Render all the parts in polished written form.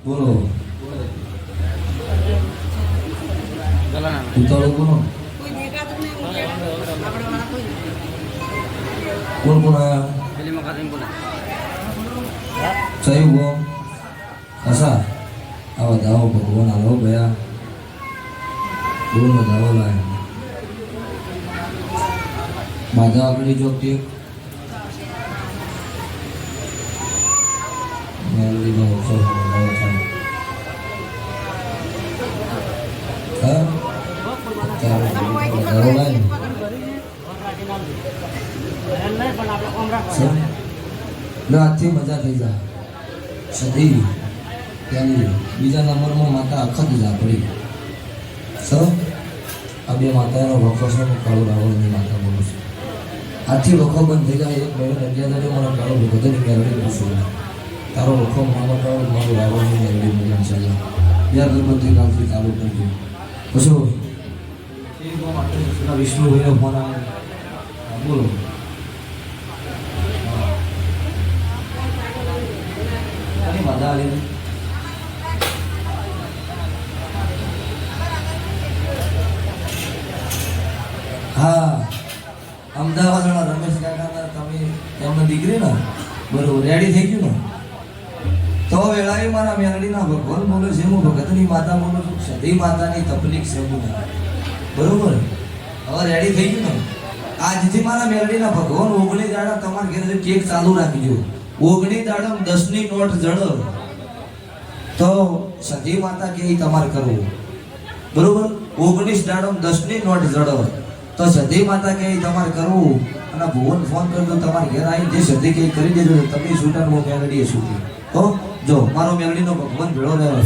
બોલો ઉતારો કોનો કોણ કોણ આયા સહી ગો કસા આવા દાવો ભગવાન આવો ગયા બોલો દાવો લાય બાધા આગળ જોગતી મેલડી નો ઓછો દાવો થાય હા દાવો લાય આજથી મજા થઈ જાય સદી ત્યાંની બીજા નંબરમાં માતા અખત ઝાપડી આ બે માતાનો વખો છે કાળુ રાવણની માતા બોલું છું આજથી વખો બંધ થઈ જાય એક મહિનો અગિયાર મને કાળો ભગતની મેળવી પૂછું તારો વખો મામા કાળો મારું રાવણની મેળવી મજા છે યાર ગણપતિ કાલથી ચાલુ કરજો પછી વિષ્ણુભાઈનો ફોન આવે બોલો મજા આવી હા અમદાવાદના રમેશ કાકાના તમે એમની દીકરી ને બરોબર રેડી થઈ ગયું ને તો વેળાએ મારા મેલડીના ભગવાન બોલે છે હું ભગતની માતા બોલું છું સદી માતાની તકલીફ છે હું બરોબર હવે રેડી થઈ ગયું ને આજથી મારા મેલડીના ભગવાન 19 દાડા તમારા ઘરે કેક ચાલુ રાખજો 19 દાડા 10 ની નોટ જડ તો સદી માતા કે તમારે કરવું બરોબર 19 દાડા 10 ની નોટ જડ તો સદી માતા કે તમારે કરવું અને ભુવન ફોન કરજો તમારે ઘેર આવીને જે સદી કે કરી દેજો તમે છૂટા નો મેલડી છૂટી તો જો મારો મેલડીનો ભગવાન ભેળો રહ્યો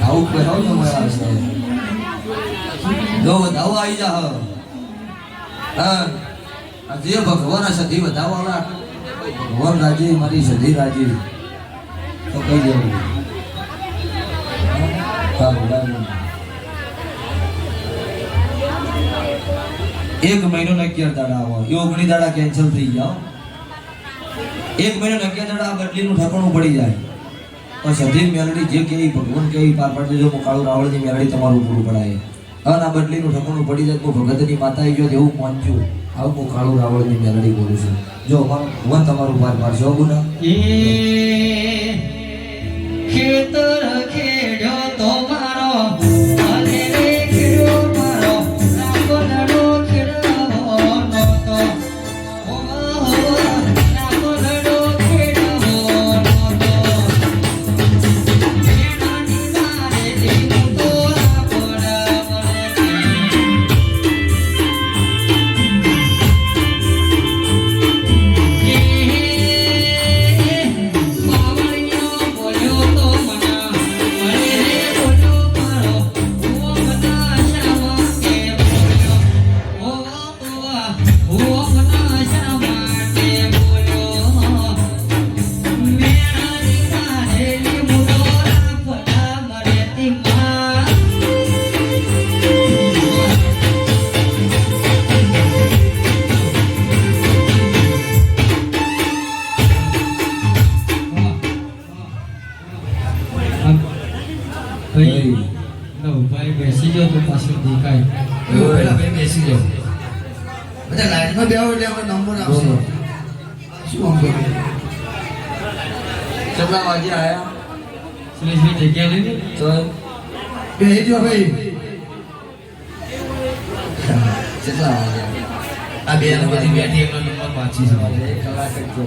આવું કરાવ ને મારા જો વધાવો આવી જા હા જે ભગવાન સદી વધાવો ભગવાન રાજી મારી સદી રાજી તો કઈ દેવું એક મહિનો ને 11 દાડા આવો એ 19 દાડા કેન્સલ થઈ જાઓ એક મહિનો ને 11 દાડા બદલીનું ઠકાણું પડી જાય તો સદી મેલડી જે કે ભગવાન કે પાર પાડી દેજો કાળુ રાવળની મેલડી તમારું પૂરું પડાય અને આ બદલીનું ઠકાણું પડી જાય તો ભગતની માતા આવી ગયો એવું માનજો આવું હું કાળુ રાવળની મેલડી બોલું છું જો મારો ભગવાન તમારું પાર પાડશો ગુના ખેતર ખેડ્યો તો મારો અરે રે ખેડ્યો મારો રામલડો ખેડવો નતો ઓ રામલડો ખેડવો નતો મેણાની મારે દીકુ તો ભાઈ બેસી ગયો તો પાછળ દેખાય પેલા ભાઈ બેસી ગયો બધા લાઈનમાં બેહો એટલે આપણે નંબર આવશે શું કામ કરો કેટલા વાગે આયા સુરેશભાઈ જગ્યા લીધી તો બેસી ગયો ભાઈ કેટલા વાગે આ બે બધી બેઠી એકનો નંબર વાંચી છે 1 કલાક જ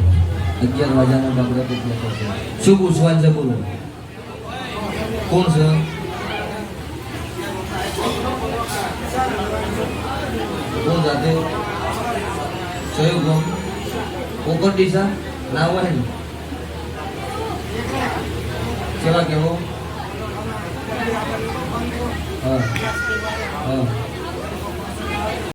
11 વાગ્યાનો બગડો કેટલો શું પૂછવાનું છે બોલો કોણ છે કોણ જાતે કયું ગામ કોકર દિશા નામ હોય ને કેવા કેવો હા હા